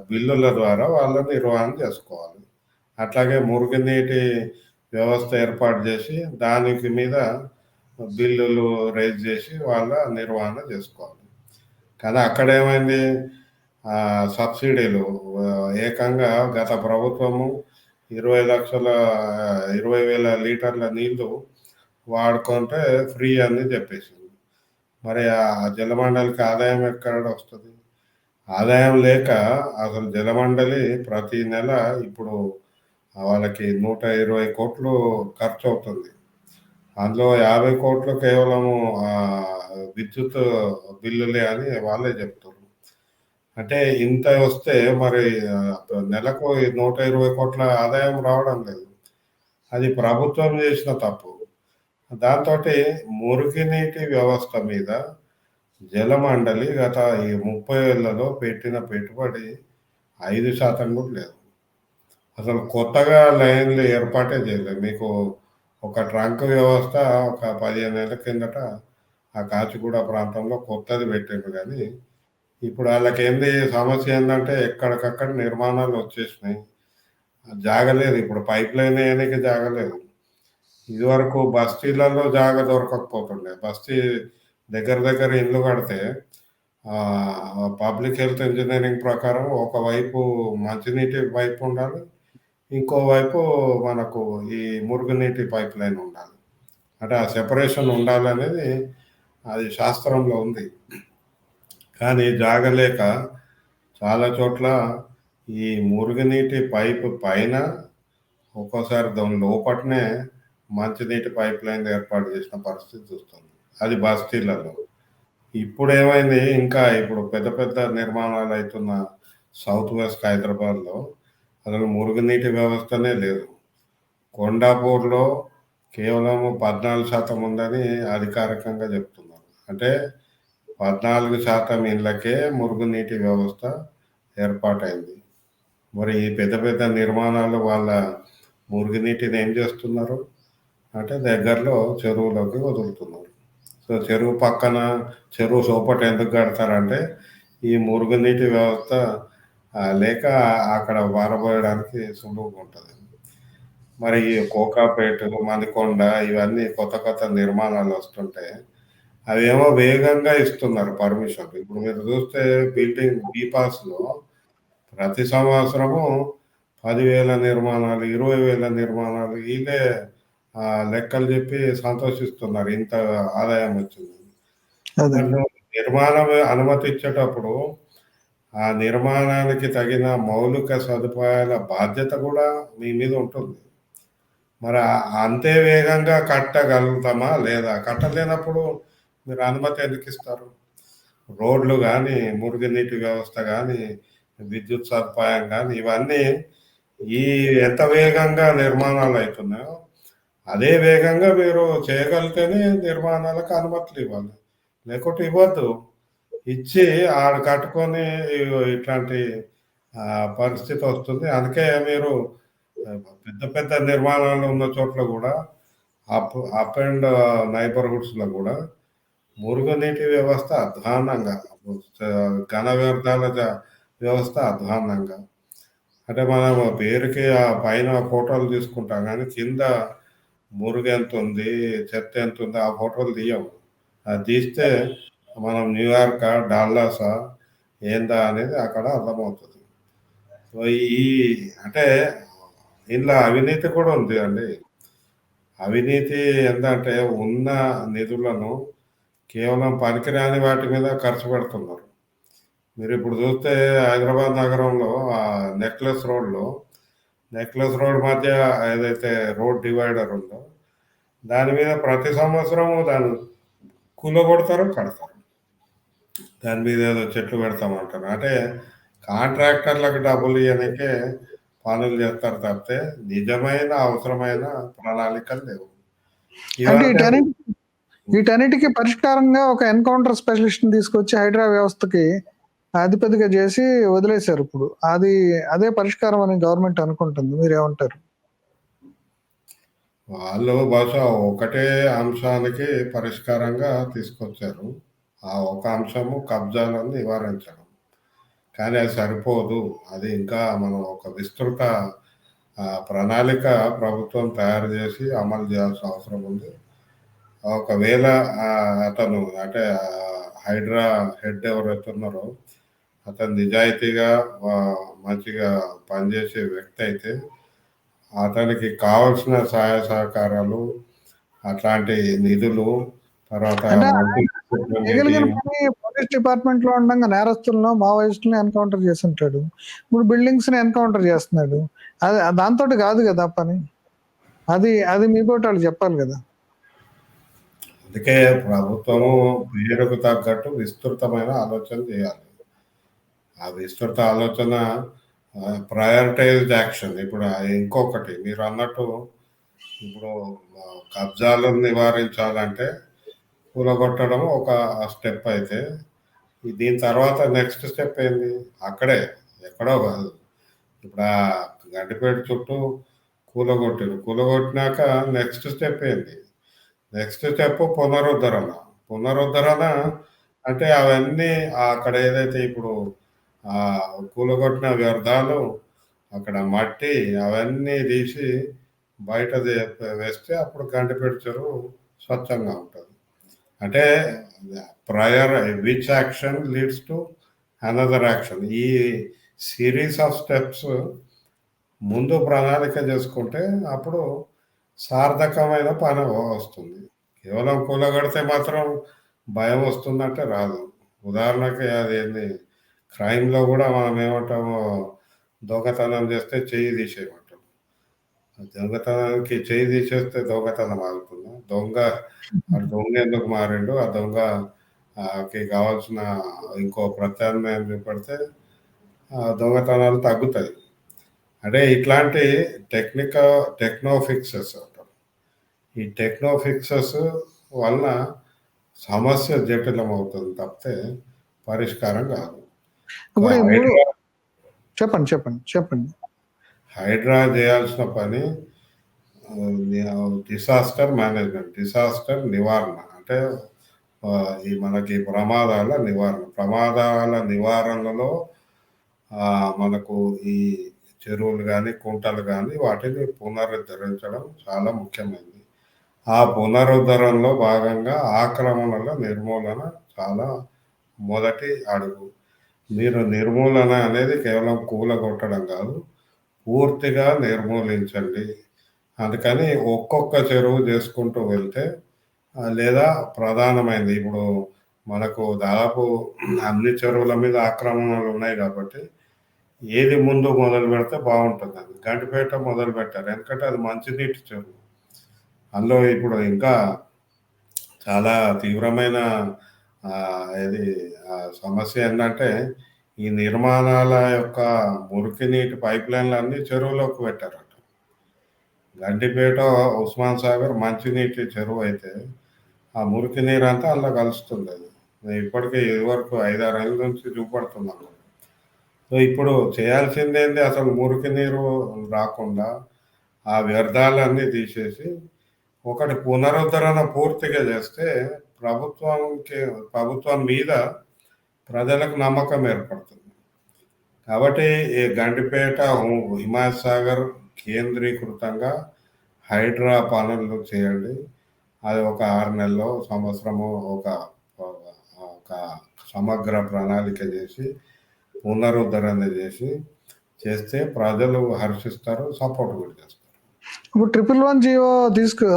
బిల్లుల ద్వారా వాళ్ళు నిర్వహణ చేసుకోవాలి. అట్లాగే మురుగునీటి వ్యవస్థ ఏర్పాటు చేసి, దానికి మీద బిల్లులు రైజ్ చేసి వాళ్ళ నిర్వహణ చేసుకోవాలి. కానీ అక్కడేమైంది సబ్సిడీలు ఏకంగా గత ప్రభుత్వము 20,000 లీటర్ల నీళ్లు వాడుకుంటే ఫ్రీ అని చెప్పేసింది. మరి ఆ జలమండలికి ఆదాయం ఎక్కడ వస్తుంది? ఆదాయం లేక అసలు జలమండలి ప్రతి నెల ఇప్పుడు వాళ్ళకి 120 కోట్లు ఖర్చు అవుతుంది. అందులో 50 కోట్లు కేవలము విద్యుత్ బిల్లులే అని వాళ్ళే చెప్తున్నారు. అంటే ఇంత వస్తే మరి నెలకు 120 కోట్ల ఆదాయం రావడం లేదు. అది ప్రభుత్వం చేసిన తప్పు. దాంతోటి మురుగునీటి వ్యవస్థ మీద జలమండలి గత ఈ 30 ఏళ్లలో పెట్టిన పెట్టుబడి 5% కూడా లేదు. అసలు కొత్తగా లైన్‌లు ఏర్పాటే చేయలేదు. మీకు ఒక ట్రంక్ వ్యవస్థ ఒక 15 ఏళ్ల కిందట ఆ కాచిగూడ ప్రాంతంలో కొత్తది పెట్టిండ్రు గానీ, ఇప్పుడు ఆళ్ళకేంది సమస్య ఏందంటే ఎక్కడికక్కడ నిర్మాణాలు వచ్చేసినాయి. జాగ లేదు. ఇప్పుడు పైప్ లైన్ ఎయనీకి జాగ లేదు. ఇదివరకు బస్తీలలో జాగ దొరకకపోతుండే. బస్తీ దగ్గర ఇల్లు కడితే పబ్లిక్ హెల్త్ ఇంజినీరింగ్ ప్రకారం ఒకవైపు మంచినీటి పైప్ ఉండాలి. ఇంకోవైపు మనకు ఈ మురుగునీటి పైప్ లైన్ ఉండాలి. అంటే ఆ సెపరేషన్ ఉండాలనేది అది శాస్త్రంలో ఉంది. కానీ జాగ లేక చాలా చోట్ల ఈ మురుగునీటి పైపు పైన ఒక్కోసారి దాని లోపటనే మంచినీటి పైప్ లైన్ ఏర్పాటు చేసిన పరిస్థితి చూస్తుంది. అది బస్తీలలో. ఇప్పుడేమైంది ఇంకా ఇప్పుడు పెద్ద నిర్మాణాలు అయితున్న సౌత్ వెస్ట్ హైదరాబాద్‌లో అసలు మురుగునీటి వ్యవస్థనే లేదు. కొండాపూర్‌లో కేవలం 14% ఉందని అధికారికంగా చెప్తున్నారు. అంటే 14% ఇళ్ళకే మురుగునీటి వ్యవస్థ ఏర్పాటైంది. మరి ఈ పెద్ద నిర్మాణాలు వాళ్ళ మురుగునీటిని ఏం చేస్తున్నారు? అంటే దగ్గరలో చెరువులోకి వదులుతున్నారు. సో, చెరువు పక్కన చెరువు సోపట ఎందుకు కడతారంటే, ఈ మురుగునీటి వ్యవస్థ లేక అక్కడ పారబోయడానికి సులువుగుంటది. మరి ఈ కోకాపేట, మణికొండ ఇవన్నీ కొత్త నిర్మాణాలు వస్తుంటే, అవేమో వేగంగా ఇస్తున్నారు పర్మిషన్లు. ఇప్పుడు మీరు చూస్తే బిల్డింగ్ బీ-పాస్‌లో ప్రతి సంవత్సరము 10,000 నిర్మాణాలు, 20,000 నిర్మాణాలు ఈళ్ళే లెక్కలు చెప్పి సంతోషిస్తున్నారు. ఇంత ఆదాయం వచ్చిందని. అదే. మరి నువ్వు నిర్మాణం అనుమతి ఇచ్చేటప్పుడు, ఆ నిర్మాణానికి తగిన మౌలిక సదుపాయాల బాధ్యత కూడా మీ మీద ఉంటుంది. మరి అంతే వేగంగా కట్టగలుగుతామా లేదా? కట్టలేనప్పుడు మీరు అనుమతి ఎందుకు ఇస్తారు? రోడ్లు గానీ, మురుగునీటి వ్యవస్థ గానీ, విద్యుత్ సదుపాయం గానీ, ఇవన్నీ ఈ ఎంత వేగంగా నిర్మాణాలు అవుతున్నాయో, అదే వేగంగా మీరు చేయగలిగితేనే నిర్మాణాలకు అనుమతులు ఇవ్వాలి. లేకుంటే ఇవ్వద్దు. ఇచ్చి ఆడ కట్టుకొని ఇట్లాంటి పరిస్థితి వస్తుంది. అందుకే మీరు పెద్ద పెద్ద నిర్మాణాలు ఉన్న చోట్ల కూడా అప్ అండ్ నైబర్హుడ్స్‌లో కూడా మురుగునీటి వ్యవస్థ అధ్వాన్నంగా, ఘన వ్యర్థాల వ్యవస్థ అధ్వాన్నంగా. అంటే మనం పేరుకి ఆ పైన ఫోటోలు తీసుకుంటాం గానీ, కింద మురుగెంతుంది, చెత్త ఎంతుంది ఆ ఫోటోలు తీయము. అది తీస్తే మనం న్యూయార్కా, డాల్లాసా ఏందా అనేది అక్కడ అర్థమవుతది. సో, ఈ అంటే ఇందులో అవినీతి కూడా ఉంది అండి. అవినీతి ఏందంటే ఉన్న నిధులను కేవలం పనికిరాని వాటి మీద ఖర్చు పెడుతున్నారు. మీరిప్పుడు చూస్తే హైదరాబాద్ నగరంలో నెక్లెస్ రోడ్ మధ్య ఏదైతే రోడ్ డివైడర్ ఉందో, దాని మీద ప్రతి సంవత్సరం దాన్ని కూలగొడతారు, కడతారు. దాని మీద ఏదో చెట్లు పెడతామంటారు. అంటే కాంట్రాక్టర్లకు డబ్బులు ఇయ్యనీకే పనులు చేస్తారు తప్పితే, నిజమైన అవసరమైన ప్రణాళికలు లేవు. అంటే ఇవన్నీ వీటన్నిటికీ పరిష్కారంగా ఒక ఎన్కౌంటర్ స్పెషలిస్ట్‌ని తీసుకొచ్చి హైడ్రా వ్యవస్థకి అధిపతిగా చేసి వదిలేశారు ఇప్పుడు. అదే పరిష్కారం అని గవర్నమెంట్ అనుకుంటుంది. మీరేమంటారు? వాళ్ళు బహుశా ఒకటే అంశానికి పరిష్కారంగా తీసుకొచ్చారు. ఆ ఒక అంశము కబ్జాలను నివారించడం. కానీ అది సరిపోదు. అది ఇంకా మనం ఒక విస్తృత ప్రణాళిక ప్రభుత్వం తయారు చేసి అమలు చేయాల్సిన అవసరం ఉంది. ఒకవేళ అతను అంటే హైడ్రా హెడ్ ఎవరైతే ఉన్నారో అతను నిజాయితీగా మంచిగా పనిచేసే వ్యక్తి అయితే అతనికి కావాల్సిన సహాయ సహకారాలు, అట్లాంటి నిధులు, తర్వాత అంటే మల్టీ చేయగలిగిన టీమ్ పని పోలీస్ డిపార్ట్మెంట్‌లో ఉండంగా నేరస్తులను, మావోయిస్టులని ఎన్కౌంటర్ చేసుంటాడు. ఇప్పుడు బిల్డింగ్స్‌ని ఎన్కౌంటర్ చేస్తున్నాడు. దాంతోటి కాదు కదా పని. అది మీతోటి వాళ్ళు చెప్పాలి కదా! అందుకే ప్రభుత్వము పేరుకు తగ్గట్టు విస్తృతమైన ఆలోచన చేయాలి. ఆ విస్తృత ఆలోచన ప్రయారిటైజ్డ్ యాక్షన్. ఇప్పుడు ఇంకొకటి మీరన్నట్టు ఇప్పుడు కబ్జాలను నివారించాలంటే కూలగొట్టడం ఒక స్టెప్ అయితే, దీని తర్వాత నెక్స్ట్ స్టెప్ ఏంది? అక్కడే ఎక్కడో కాదు. ఇప్పుడు ఆ గండిపేట చుట్టూ కూలగొట్టిరు. కూలగొట్టినాక నెక్స్ట్ స్టెప్ ఏంది? నెక్స్ట్ స్టెప్ పునరుద్ధరణ. పునరుద్ధరణ అంటే అవన్నీ అక్కడ ఏదైతే ఇప్పుడు కూలగొట్టిన వ్యర్థాలు, అక్కడ మట్టి అవన్నీ తీసి బయట వేస్తే అప్పుడు గండిపేట చెరువు స్వచ్ఛంగా ఉంటుంది. అంటే which action leads to another action. ఈ సిరీస్ ఆఫ్ స్టెప్స్ ముందు ప్రణాళిక చేసుకుంటే అప్పుడు సార్థకమైన పని వస్తుంది. కేవలం కూలగొడితే మాత్రం భయం వస్తుందంటే రాదు. ఉదాహరణకి అదేంది క్రైమ్‌లో కూడా మనం ఏమంటాము, దొంగతనం చేస్తే చెయ్యి తీసేయమంటాం. దొంగతనానికి చెయ్యి తీసేస్తే దొంగతనం ఆగుతుందా? దొంగ ఎందుకు మారిండు? ఆ దొంగ కి కావాల్సిన ఇంకో ప్రత్యామ్నాయం చూపెడితే దొంగతనాలు తగ్గుతాయి. అంటే ఇట్లాంటి టెక్నో ఫిక్సెస్ అంటారు. ఈ టెక్నో ఫిక్సెస్ వలన సమస్య జటిలమవుతుంది తప్పితే పరిష్కారం కాదు. ఇప్పుడు ఈ 3 హైడ్రా చెప్పండి. హైడ్రా చేయాల్సిన పని డిసాస్టర్ మేనేజ్మెంట్, డిసాస్టర్ నివారణ. అంటే ఈ మనకి ప్రమాదాల నివారణలో మనకు ఈ చెరువులు గానీ, కుంటలు గానీ వాటిని పునరుద్ధరించడం చాలా ముఖ్యమైనది. ఆ పునరుద్ధరణలో భాగంగా ఆక్రమణల నిర్మూలన చాలా మొదటి అడుగు. మీరు నిర్మూలన అనేది కేవలం కూలగొట్టడం కాదు, పూర్తిగా నిర్మూలించండి. అందుకని ఒక్కొక్క చెరువు చేసుకుంటూ వెళ్తే లేదా ప్రధానమైనది ఇప్పుడు మనకు దాదాపు అన్ని చెరువుల మీద ఆక్రమణలు ఉన్నాయి కాబట్టి ఏది ముందు మొదలు పెడితే బాగుంటుందని గండిపేట మొదలు పెట్టారు. ఎందుకంటే అది మంచినీటి చెరువు. అందులో ఇప్పుడు ఇంకా చాలా తీవ్రమైన ఇది సమస్య ఏంటంటే ఈ నిర్మాణాల యొక్క మురికి నీటి పైప్ లైన్లన్నీ చెరువులోకి పెట్టారట. గండిపేట, ఉస్మాన్ సాగర్ మంచినీటి చెరువు అయితే ఆ మురికి నీరు అంతా అందులో కలుస్తుంది. అది ఇప్పటికే ఇదివరకు 5-6 ఏళ్ళ నుంచి చూపడుతున్నాను. సో ఇప్పుడు చేయాల్సిందేంది, అసలు మురికి నీరు రాకుండా ఆ వ్యర్థాలన్నీ తీసేసి ఒకటి పునరుద్ధరణ పూర్తిగా చేస్తే ప్రభుత్వం మీద ప్రజలకు నమ్మకం ఏర్పడుతుంది. కాబట్టి ఈ గండిపేట, హిమాయత్ సాగర్ కేంద్రీకృతంగా హైడ్రా పనులు చేయండి. అది ఒక 6 నెలల్లో, సంవత్సరము ఒక ఒక సమగ్ర ప్రణాళిక చేసి పునరుద్ధరణ చేస్తే ప్రజలు హర్షిస్తారు, సపోర్ట్ కూడా చేస్తారు. ఇప్పుడు 111 జీవో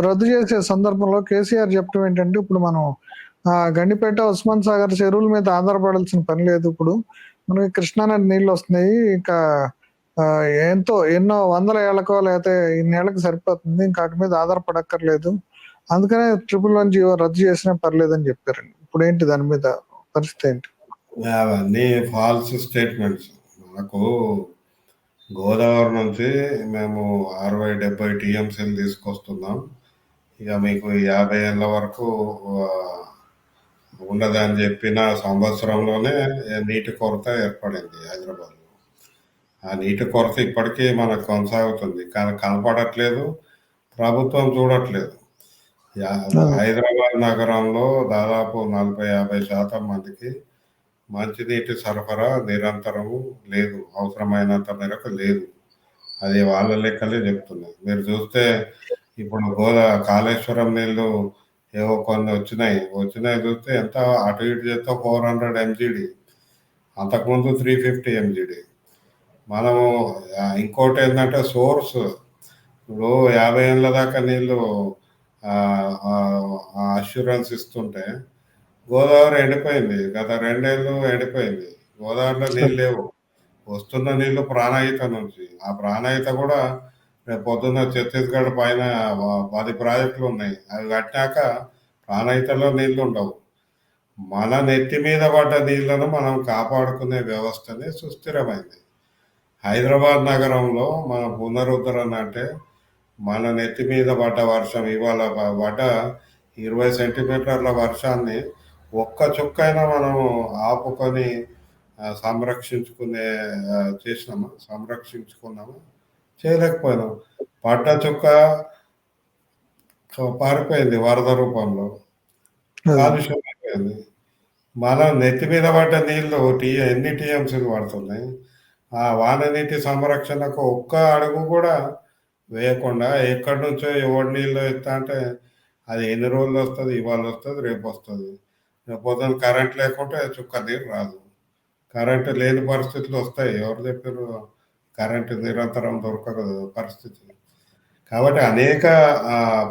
రద్దు చేసే సందర్భంలో కేసీఆర్ చెప్పడం ఏంటంటే, ఇప్పుడు మనం గండిపేట, ఉస్మాన్ సాగర్ చెరువుల మీద ఆధారపడాల్సిన పని లేదు. ఇప్పుడు మనకి కృష్ణానది నీళ్ళు వస్తున్నాయి, ఇంకా ఎన్నో వందల ఏళ్లకో లేకపోతే ఇన్నేళ్లకు సరిపోతుంది, ఇంకా వాటి మీద ఆధారపడక్కర్లేదు, అందుకనే 111 జీవో రద్దు చేసినా పర్లేదని చెప్పారండి. ఇప్పుడు ఏంటి దాని మీద పరిస్థితి ఏంటి? అవన్నీ ఫాల్స్ స్టేట్మెంట్స్. మనకు గోదావరి నుంచి మేము 60-70 టీఎంసీలు తీసుకొస్తున్నాం, ఇక మీకు 50 ఏళ్ళ వరకు ఉండదని చెప్పిన సంవత్సరంలోనే నీటి కొరత ఏర్పడింది హైదరాబాద్లో. ఆ నీటి కొరత ఇప్పటికీ మనకు కొనసాగుతుంది, కానీ కనపడట్లేదు, ప్రభుత్వం చూడట్లేదు. హైదరాబాద్ నగరంలో దాదాపు 40-50% మందికి మంచినీటి సరఫరా నిరంతరము లేదు, అవసరమైనంత మేరకు లేదు. అది వాళ్ళ లెక్కలే చెప్తున్నాయి. మీరు చూస్తే ఇప్పుడు కాళేశ్వరం నీళ్ళు ఏవో కొన్ని వచ్చినాయి చూస్తే ఎంత అటు ఇటు చేస్తే 400 ఎంజీడీ, అంతకుముందు 350 ఎంజీడీ. మనము ఇంకోటి ఏంటంటే సోర్స్, ఇప్పుడు 50 ఏళ్ళ దాకా నీళ్ళు అష్యూరెన్స్ ఇస్తుంటే గోదావరి ఎండిపోయింది, గత 2 ఏళ్ళు ఎండిపోయింది. గోదావరిలో నీళ్ళు లేవు, వస్తున్న నీళ్లు ప్రాణహిత నుంచి. ఆ ప్రాణహిత కూడా రేపు పొద్దున్న ఛత్తీస్గఢ్ పైన 10 ప్రాజెక్టులు ఉన్నాయి, అవి కట్టినాక ప్రాణహితలో నీళ్లు ఉండవు. మన నెత్తి మీద పడ్డ నీళ్లను మనం కాపాడుకునే వ్యవస్థనే సుస్థిరమైంది. హైదరాబాద్ నగరంలో మన పునరుద్ధరణ అంటే మన నెత్తి మీద పడ్డ వర్షం, ఇవాళ పడ్డ 20 సెంటీమీటర్ల వర్షాన్ని ఒక్క చుక్కైనా మనము ఆపుకొని సంరక్షించుకున్నామా? చేయలేకపోయినాం. పడ్డ చుక్క పారిపోయింది వరద రూపంలో, కాలుష్యం అయిపోయింది. మనం నెత్తి మీద పడ్డ నీళ్ళు ఎన్ని టీఎంసీలు పడుతున్నాయి. ఆ వాన నీటి సంరక్షణకు ఒక్క అడుగు కూడా వేయకుండా ఎక్కడి నుంచో ఎవరి నీళ్ళు ఇస్తా అంటే అది ఎన్ని రోజులు వస్తుంది, ఇవాళ వస్తుంది, రేపు వస్తుంది. రేపు పొద్దున్న కరెంట్ లేకుంటే చుక్క నీరు రాదు. కరెంటు లేని పరిస్థితులు వస్తాయి, ఎవరు చెప్పారు? కరెంటు నిరంతరం దొరకదు పరిస్థితి. కాబట్టి అనేక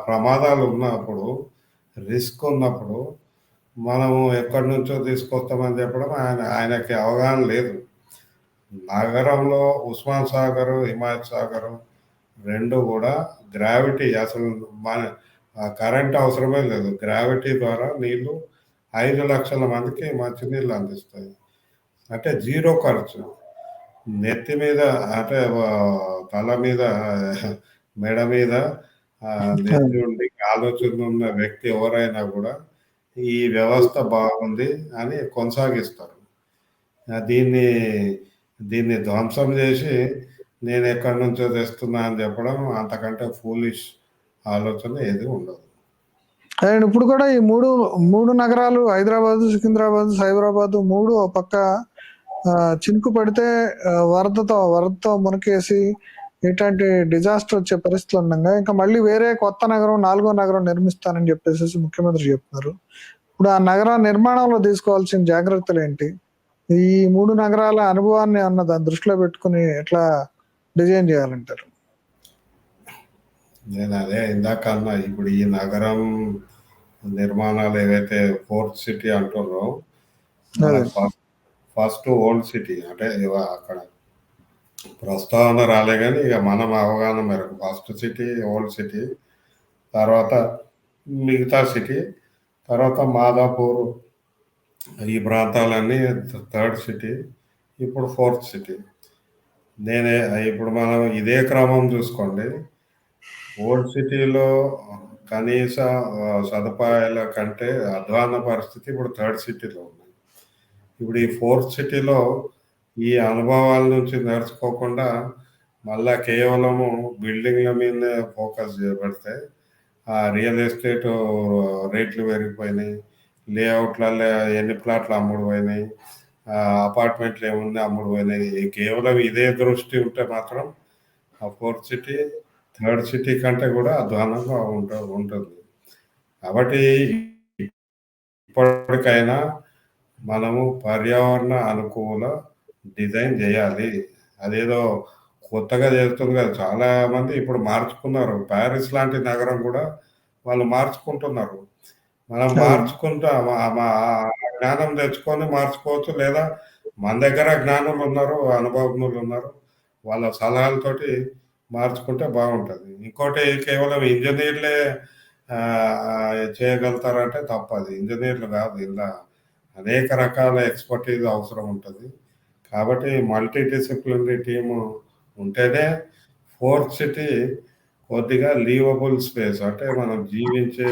ప్రమాదాలు ఉన్నప్పుడు, రిస్క్ ఉన్నప్పుడు మనము ఎక్కడి నుంచో తీసుకొస్తామని చెప్పడం ఆయనకి అవగాహన లేదు. నగరంలో ఉస్మాన్ సాగర్, హిమాయత్ సాగర్ రెండు కూడా గ్రావిటీ, అసలు మన కరెంట్ అవసరమే లేదు, గ్రావిటీ ద్వారా నీళ్లు 5 లక్షల మందికి మంచినీళ్ళు అందిస్తాయి. అంటే జీరో ఖర్చు. నెత్తి మీద అంటే తల మీద, మెడ మీద నెత్తి ఉండి ఆలోచన ఉన్న వ్యక్తి ఎవరైనా కూడా ఈ వ్యవస్థ బాగుంది అని కొనసాగిస్తారు. దీన్ని ధ్వంసం చేసి నేను ఎక్కడి నుంచో తెస్తున్నా అని చెప్పడం అంతకంటే ఫూలిష్ ఆలోచన ఏది ఉండదు. అండ్ ఇప్పుడు కూడా ఈ మూడు నగరాలు, హైదరాబాద్, సికింద్రాబాద్, సైబరాబాద్, మూడు ఒక పక్క చినుకు పడితే వరదతో మునకేసి ఇట్లాంటి డిజాస్టర్ వచ్చే పరిస్థితులు ఉండగా, ఇంకా మళ్ళీ వేరే కొత్త నగరం, 4వ నగరం నిర్మిస్తానని చెప్పేసి ముఖ్యమంత్రి చెప్తున్నారు. ఇప్పుడు ఆ నగర నిర్మాణంలో తీసుకోవాల్సిన జాగ్రత్తలు ఏంటి? ఈ 3 నగరాల అనుభవాన్ని దాన్ని దృష్టిలో పెట్టుకుని ఎట్లా డిజైన్ చేయాలంటారు? నేను అదే ఇందాక అన్నా, ఇప్పుడు ఈ నగరం నిర్మాణాలు ఏవైతే ఫోర్త్ సిటీ అంటున్నారో, ఫస్ట్ ఓల్డ్ సిటీ అంటే అక్కడ ప్రస్తావన రాలే గానీ ఇక మనం అవగాహన మేరకు ఫస్ట్ సిటీ ఓల్డ్ సిటీ, తర్వాత మిగతా సిటీ, తర్వాత మాదాపూర్ ఈ ప్రాంతాలన్నీ థర్డ్ సిటీ, ఇప్పుడు ఫోర్త్ సిటీ. నేనే ఇప్పుడు మనం ఇదే క్రమం చూసుకోండి. ఓల్డ్ సిటీలో కనీస సదుపాయాల కంటే అధ్వాన్న పరిస్థితి ఇప్పుడు థర్డ్ సిటీలో ఉంది. ఇప్పుడు ఈ ఫోర్త్ సిటీలో ఈ అనుభవాల నుంచి నేర్చుకోకుండా మళ్ళా కేవలము బిల్డింగ్ల మీదనే ఫోకస్ చేయబడితే ఆ రియల్ ఎస్టేట్ రేట్లు పెరిగిపోయినాయి. లేఅవుట్లలో ఎన్ని ప్లాట్లు అమ్ముడు పోయినాయి, అపార్ట్మెంట్లు ఏముంది అమ్ముడు పోయినాయి. కేవలం ఇదే దృష్టి ఉంటే మాత్రం ఆ ఫోర్త్ సిటీ థర్డ్ సిటీ కంటే కూడా అధ్వానంగా ఉంటుంది. కాబట్టి ఇప్పటికైనా మనము పర్యావరణ అనుకూల డిజైన్ చేయాలి. అదేదో కొత్తగా చేస్తుంది కదా! చాలామంది ఇప్పుడు మార్చుకున్నారు. ప్యారిస్ లాంటి నగరం కూడా వాళ్ళు మార్చుకుంటున్నారు. మనం అవును. మార్చుకుంటా జ్ఞానం తెచ్చుకొని మార్చుకోవచ్చు. లేదా మన దగ్గర జ్ఞానులున్నారు, అనుభవజ్ఞులున్నారు. వాళ్ళ సలహాలతోటి మార్చుకుంటే బాగుంటది. ఇంకోటి కేవలం ఇంజినీర్లే చేయగలుగుతారంటే తప్పది. ఇంజినీర్లు కాదు. ఇలా అనేక రకాల ఎక్స్‌పర్టీస్ అవసరం ఉంటది. కాబట్టి మల్టీ డిసిప్లినరీ టీము ఉంటేనే ఫోర్త్ సిటీ కొద్దిగా లీవబుల్ స్పేస్ అంటే మనం జీవించే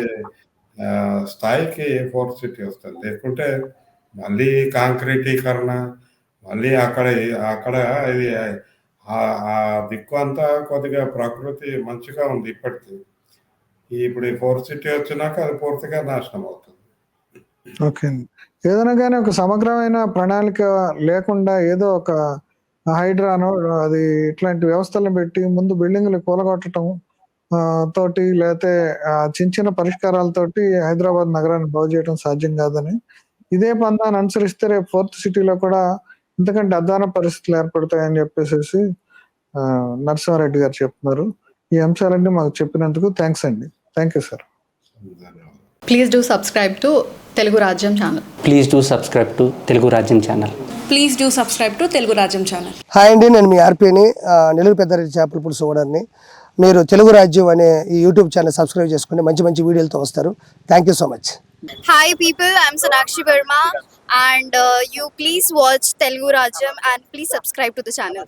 స్థాయికి ఫోర్త్ సిటీ వస్తది. లేకుంటే మళ్ళీ కాంక్రీటీకరణ, మళ్ళీ అక్కడ ఇది ఆ దిక్కు అంతా కొద్దిగా ప్రకృతి మంచిగా ఉంది ఇప్పటికి. ఇప్పుడు ఈ ఫోర్త్ సిటీ వచ్చినాక అది పూర్తిగా నాశనం అవుతుంది. ఓకే అండి. ఏదైనా గాని ఒక సమగ్రమైన ప్రణాళిక లేకుండా ఏదో ఒక హైడ్రానో అది ఇట్లాంటి వ్యవస్థలను పెట్టి ముందు బిల్డింగులు కూలగొట్టటం తోటి లేతే చిన్న చిన్న పరిష్కారాలతోటి హైదరాబాద్ నగరాన్ని బాగు చేయడం సాధ్యం కాదని, ఇదే పందాన్ని అనుసరిస్తే రేపు ఫోర్త్ సిటీలో కూడా ఇంతకంటే అధ్వాన పరిస్థితులు ఏర్పడతాయని చెప్పేసేసి నరసింహారెడ్డి గారు చెప్తున్నారు. ఈ అంశాలన్నీ మాకు చెప్పినందుకు థాంక్స్ అండి. Thank you sir. ధన్యవాదాలు. Please do subscribe to Telugu Rajyam channel. Please do subscribe to Telugu Rajyam channel. Please do subscribe to Telugu Rajyam channel. Hi అండి, నేను మీ ఆర్పీని, నెల్లూరు పెద్దారెడ్డి చేపల పులుసు ఓనర్ని. మీరు తెలుగు రాజ్యం అనే ఈ యూట్యూబ్ ఛానల్ సబ్స్క్రైబ్ చేసుకుని మంచి మంచి వీడియోలతో వస్తారు. Thank you so much. Hi people, I'm Sonakshi Verma and you please watch Telugu Rajyam and please subscribe to the channel.